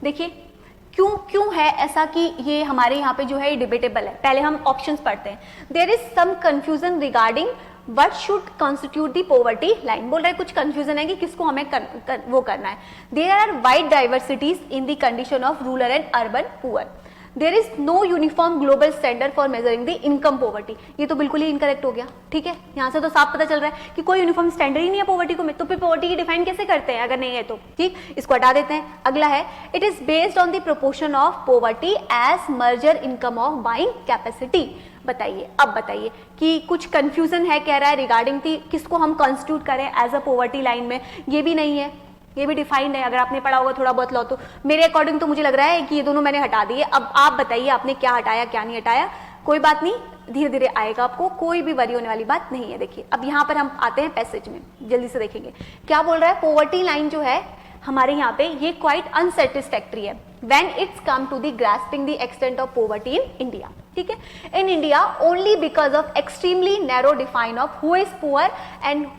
देखिए क्यों है ऐसा कि ये हमारे यहाँ पे जो है डिबेटेबल है। पहले हम ऑप्शंस पढ़ते हैं। There is some confusion regarding what should constitute the poverty line. बोल रहा है कुछ कंफ्यूजन है कि किसको हमें वो करना है। There are wide diversities in the condition of rural and urban poor. There is no uniform global standard for measuring the income poverty. ये तो बिल्कुल ही इनकरेक्ट हो गया। ठीक है, यहाँ से तो साफ पता चल रहा है कि कोई यूनिफॉर्म स्टैंडर्ड ही नहीं है पॉवर्टी को। तो फिर पॉवर्टी की डिफाइन कैसे करते हैं अगर नहीं है तो। ठीक, इसको हटा देते हैं। अगला है it is based on the proportion of poverty as merger income of buying capacity. बताइए, अब बताइए कि कुछ कंफ्यूजन है कह रहा है रिगार्डिंग किसको हम कॉन्स्टिट्यूट करें एज अ पॉवर्टी लाइन में। ये भी नहीं है, ये भी डिफाइंड है। अगर आपने पढ़ा होगा थोड़ा बहुत लॉ तो मेरे अकॉर्डिंग तो मुझे लग रहा है कि ये दोनों मैंने हटा दिए। अब आप बताइए आपने क्या हटाया क्या नहीं हटाया। कोई बात नहीं, धीरे धीरे आएगा, आपको कोई भी वरी होने वाली बात नहीं है। देखिए अब यहाँ पर हम आते हैं पैसेज में, जल्दी से देखेंगे क्या बोल रहा है। पॉवर्टी लाइन जो है हमारे यहाँ पे ये क्वाइट अनसेटिस्फैक्ट्री है when it's come to the grasping the extent of poverty in India. ठीक है, in India only because of extremely narrow define of who is poor and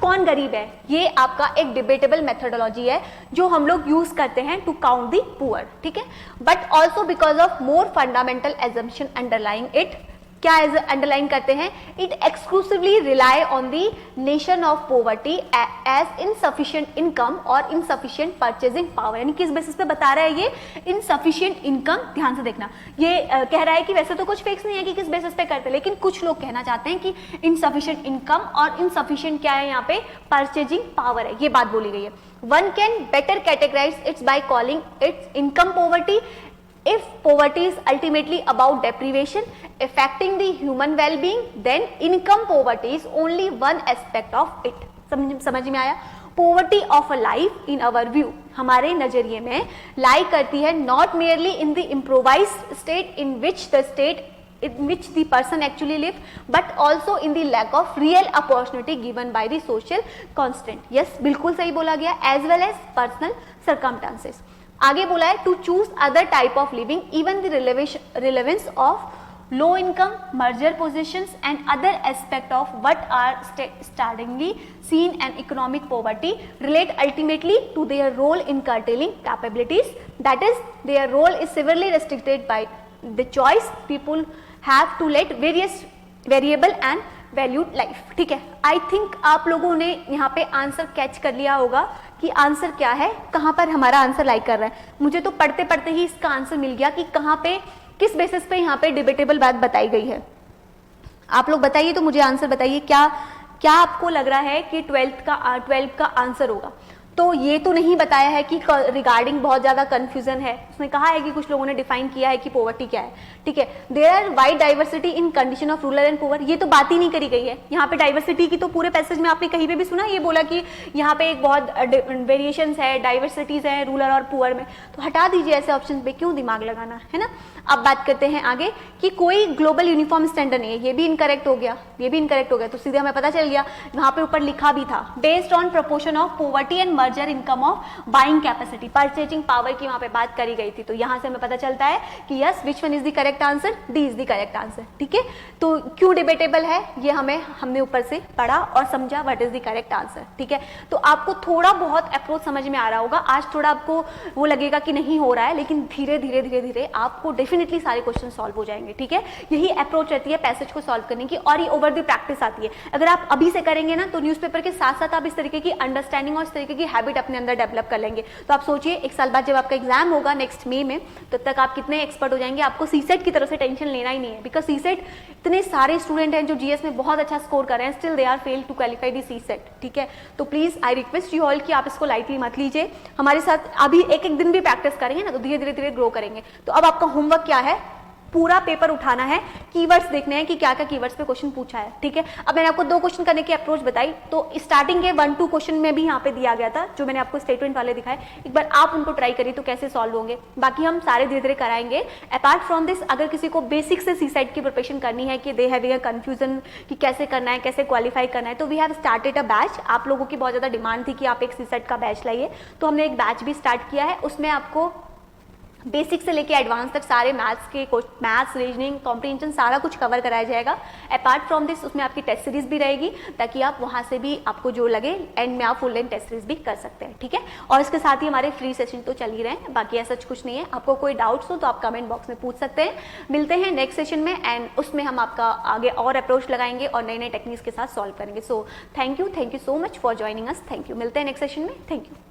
कौन गरीब है। ये आपका एक डिबेटेबल मेथोडोलॉजी है जो हम लोग यूज करते हैं टू काउंट दी पुअर। ठीक है, but also because of more fundamental assumption underlying it क्या अंडरलाइन करते हैं, it exclusively rely on the nation of poverty as insufficient income और इनसफिशिएंट परचेजिंग पावर। यानी किस बेसिस पे बता रहा है ये, इनसफिशिएंट इनकम, ध्यान से देखना, ये कह रहा है कि वैसे तो कुछ फिक्स नहीं है कि किस बेसिस पे करते, लेकिन कुछ लोग कहना चाहते हैं कि इनसफिशिएंट इनकम और इनसफिशिएंट क्या है यहाँ पे, परचेजिंग पावर है, ये बात बोली गई है। One can better categorize its by calling its income poverty if poverty is ultimately about deprivation affecting the human well-being, then income poverty is only one aspect of it. समझ में आया? Poverty of a life in our view, हमारे नजरिए में लाई करती है not merely in the improvised state in which the person actually live, but also in the lack of real opportunity given by the social constraint. Yes, बिल्कुल सही बोला गया, as well as personal circumstances. आगे बोला है to choose other type of living even the relevance of low income, merger positions and other aspect of what are startlingly seen and economic poverty relate ultimately to their role in curtailing capabilities, that is their role is severely restricted by the choice people have to let various variable and valued life. ठीक है, I think आप लोगों ने यहाँ पे answer catch कर लिया होगा कि आंसर क्या है, कहाँ पर हमारा आंसर लाइक कर रहा है। मुझे तो पढ़ते पढ़ते ही इसका आंसर मिल गया कि कहाँ पे, किस बेसिस पे यहाँ पे डिबेटेबल बात बताई गई है। आप लोग बताइए, तो मुझे आंसर बताइए, क्या आपको लग रहा है कि 12 का आंसर होगा। तो ये तो नहीं बताया है कि रिगार्डिंग बहुत ज्यादा कंफ्यूजन है, उसने कहा है कि कुछ लोगों ने डिफाइन किया है कि पॉवर्टी क्या है। ठीक है, there are wide diversity in condition of rural and poor, ये तो बात ही नहीं करी गई है यहाँ पे डाइवर्सिटी की। तो पूरे पैसेज में आपने कहीं पे भी सुना ये बोला कि यहाँ पे एक बहुत वेरिएशंस है, डाइवर्सिटीज है रूरल और पुअर में, तो हटा दीजिए ऐसे ऑप्शन पे, क्यों दिमाग लगाना है ना। अब बात करते हैं आगे कि कोई ग्लोबल यूनिफॉर्म स्टैंडर्ड नहीं है, ये भी इनकरेक्ट हो गया, ये भी इनकरेक्ट हो गया। तो सीधे हमें पता चल गया, वहां पे ऊपर लिखा भी था based on proportion of poverty and merger income of buying capacity, purchasing power की वहां पे बात करी गई थी। तो यहां से हमें पता चलता है कि yes, which one is the correct answer, D is the correct answer. ठीक है, तो क्यों डिबेटेबल है ये हमने ऊपर से पढ़ा और समझा what is the correct answer. ठीक है, तो आपको थोड़ा बहुत अप्रोच समझ में आ रहा होगा। आज थोड़ा आपको वो लगेगा कि नहीं हो रहा है, लेकिन धीरे धीरे धीरे धीरे आपको डेफिनेटली सारे क्वेश्चन सॉल्व हो जाएंगे। ठीक है, यही अप्रोच रहती है पैसेज को सॉल्व करने की, और ये ओवर द प्रैक्टिस आती है। अगर आप अभी से करेंगे ना, तो न्यूज़पेपर के साथ साथ आप इस तरीके की अंडरस्टैंडिंग और इस तरीके की हैबिट अपने अंदर डेवलप कर लेंगे। तो आप सोचिए, एक साल बाद जब आपका एग्जाम होगा नेक्स्ट मई में, तब तक आप कितने एक्सपर्ट हो जाएंगे। आपको सीसेट की तरफ से टेंशन लेना ही नहीं है, बिकॉज सीसेट, इतने सारे स्टूडेंट हैं जो जीएस में बहुत अच्छा स्कोर कर रहे हैं, still they are fail to qualify the CSAT. ठीक है, तो please I request you all कि आप इसको लाइटली मत लीजिए, हमारे साथ अभी एक एक दिन भी प्रैक्टिस करेंगे ना, तो धीरे धीरे धीरे ग्रो करेंगे। तो अब आपका होमवर्क क्या है, पूरा पेपर उठाना है, कीवर्ड्स देखने हैं कि क्या क्या कीवर्ड्स पे क्वेश्चन पूछा है। ठीक है, अब मैंने आपको 2 क्वेश्चन करने की अप्रोच बताई, तो स्टार्टिंग के 1-2 क्वेश्चन में भी यहाँ पे दिया गया था, जो मैंने आपको स्टेटमेंट वाले दिखाए, एक बार आप उनको ट्राई करिए तो कैसे सॉल्व होंगे। बाकी हम सारे धीरे धीरे कराएंगे। अपार्ट फ्रॉम दिस, अगर किसी को बेसिक से सीसेट की प्रिपरेशन करनी है कि दे हैविंग अ कंफ्यूजन कि कैसे करना है, कैसे क्वालिफाई करना है, तो we have started a batch. आप लोगों की बहुत ज्यादा डिमांड थी कि आप एक सीसेट का बैच लाइए, तो हमने एक बैच भी स्टार्ट किया है। उसमें आपको बेसिक से लेके एडवांस तक सारे मैथ्स, रीजनिंग, कॉम्प्रिहेंशन सारा कुछ कवर कराया जाएगा। अपार्ट फ्रॉम दिस, उसमें आपकी टेस्ट सीरीज भी रहेगी, ताकि आप वहां से भी आपको जो लगे एंड में आप फुल लेंथ टेस्ट सीरीज भी कर सकते हैं। ठीक है, और इसके साथ ही हमारे फ्री सेशन तो चल ही रहे हैं, बाकी ऐसा कुछ नहीं है। आपको कोई डाउट्स हो तो आप कमेंट बॉक्स में पूछ सकते हैं। मिलते हैं नेक्स्ट सेशन में, एंड उसमें हम आपका आगे और अप्रोच लगाएंगे और नए नए टेक्निक्स के साथ सॉल्व करेंगे। So thank you so much for joining us. Thank you, मिलते हैं नेक्स्ट सेशन में। Thank you.